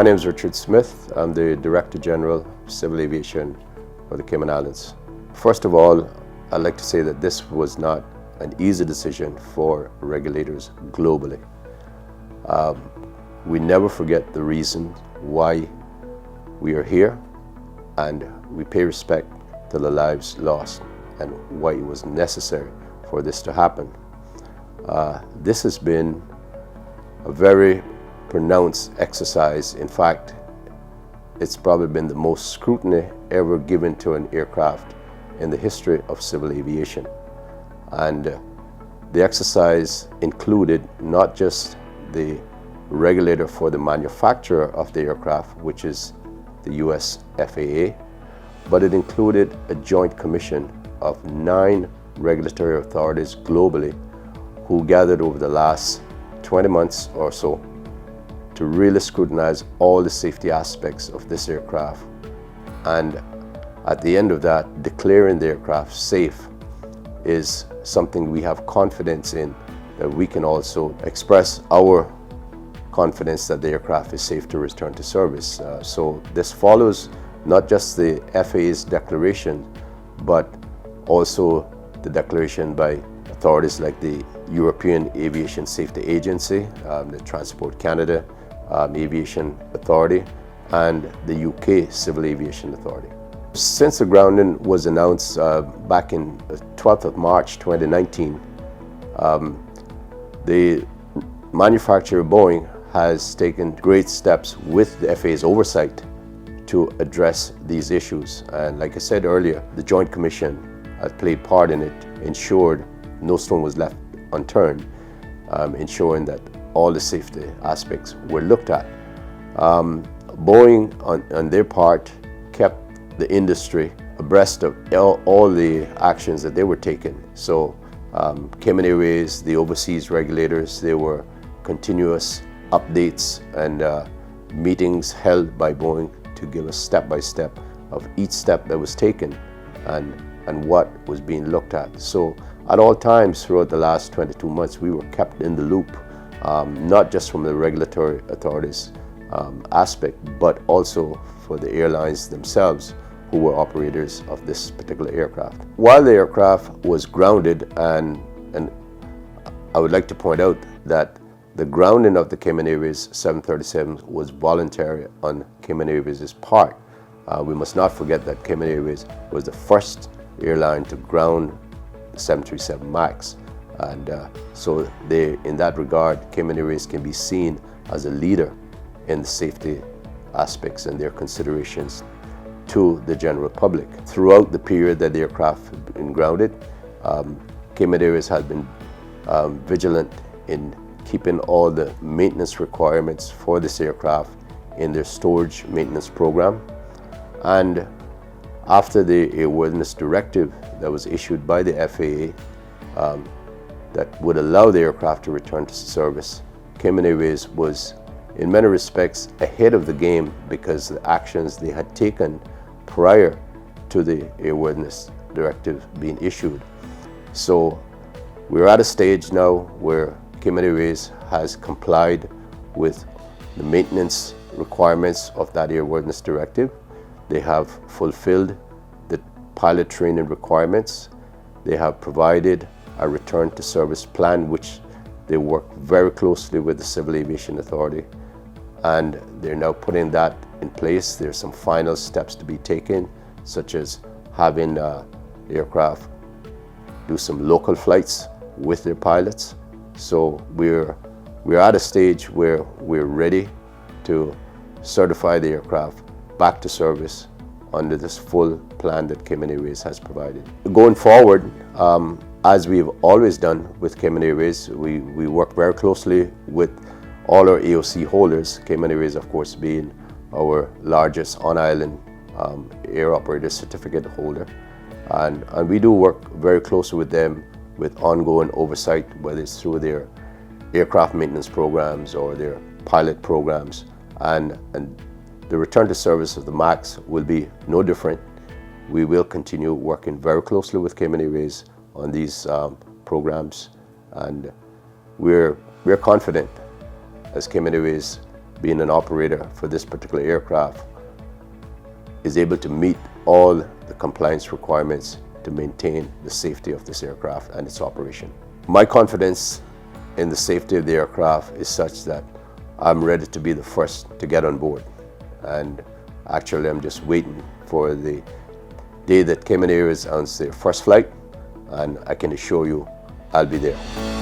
My name is Richard Smith. I'm the Director General of Civil Aviation for the Cayman Islands. First of all, I'd like to say that this was not an easy decision for regulators globally. We never forget the reason why we are here, and we pay respect to the lives lost and why it was necessary for this to happen. This has been a very pronounced exercise. In fact, it's probably been the most scrutiny ever given to an aircraft in the history of civil aviation. And the exercise included not just the regulator for the manufacturer of the aircraft, which is the US FAA, but it included a joint commission of 9 regulatory authorities globally who gathered over the last 20 months or so to really scrutinize all the safety aspects of this aircraft, and at the end of that, declaring the aircraft safe is something we have confidence in, that we can also express our confidence that the aircraft is safe to return to service. So this follows not just the FAA's declaration, but also the declaration by authorities like the European Aviation Safety Agency, the Transport Canada Aviation Authority, and the UK Civil Aviation Authority. Since the grounding was announced back in 12th of March 2019, the manufacturer Boeing has taken great steps with the FAA's oversight to address these issues. And like I said earlier, the Joint Commission has played part in it, ensured no stone was left unturned, ensuring that all the safety aspects were looked at. Boeing, on their part, kept the industry abreast of all the actions that they were taking. So Cayman Airways, the overseas regulators, there were continuous updates and meetings held by Boeing to give us step-by-step of each step that was taken and what was being looked at. So at all times throughout the last 22 months, we were kept in the loop, not just from the regulatory authorities aspect, but also for the airlines themselves who were operators of this particular aircraft. While the aircraft was grounded, and I would like to point out that the grounding of the Cayman Airways 737 was voluntary on Cayman Airways' part. We must not forget that Cayman Airways was the first airline to ground the 737 MAX. And so in that regard, Cayman Airways can be seen as a leader in the safety aspects and their considerations to the general public. Throughout the period that the aircraft had been grounded, Cayman Airways had been vigilant in keeping all the maintenance requirements for this aircraft in their storage maintenance program. And after the airworthiness directive that was issued by the FAA that would allow the aircraft to return to service, Cayman Airways was in many respects ahead of the game because the actions they had taken prior to the airworthiness directive being issued. So we're at a stage now where Cayman Airways has complied with the maintenance requirements of that airworthiness directive. They have fulfilled the pilot training requirements. They have provided a return to service plan, which they work very closely with the Civil Aviation Authority, and they're now putting that in place. There's some final steps to be taken, such as having the aircraft do some local flights with their pilots. So we're at a stage where we're ready to certify the aircraft back to service under this full plan that Cayman Airways has provided. Going forward, as we've always done with Cayman Airways, we work very closely with all our AOC holders, Cayman Airways of course being our largest on-island air operator certificate holder. And we do work very closely with them with ongoing oversight, whether it's through their aircraft maintenance programs or their pilot programs. And the return to service of the MAX will be no different. We will continue working very closely with Cayman Airways on these programs, and we're confident as Cayman Airways being an operator for this particular aircraft, is able to meet all the compliance requirements to maintain the safety of this aircraft and its operation. My confidence in the safety of the aircraft is such that I'm ready to be the first to get on board. And actually, I'm just waiting for the day that Cayman Airways announced their first flight, and I can assure you I'll be there.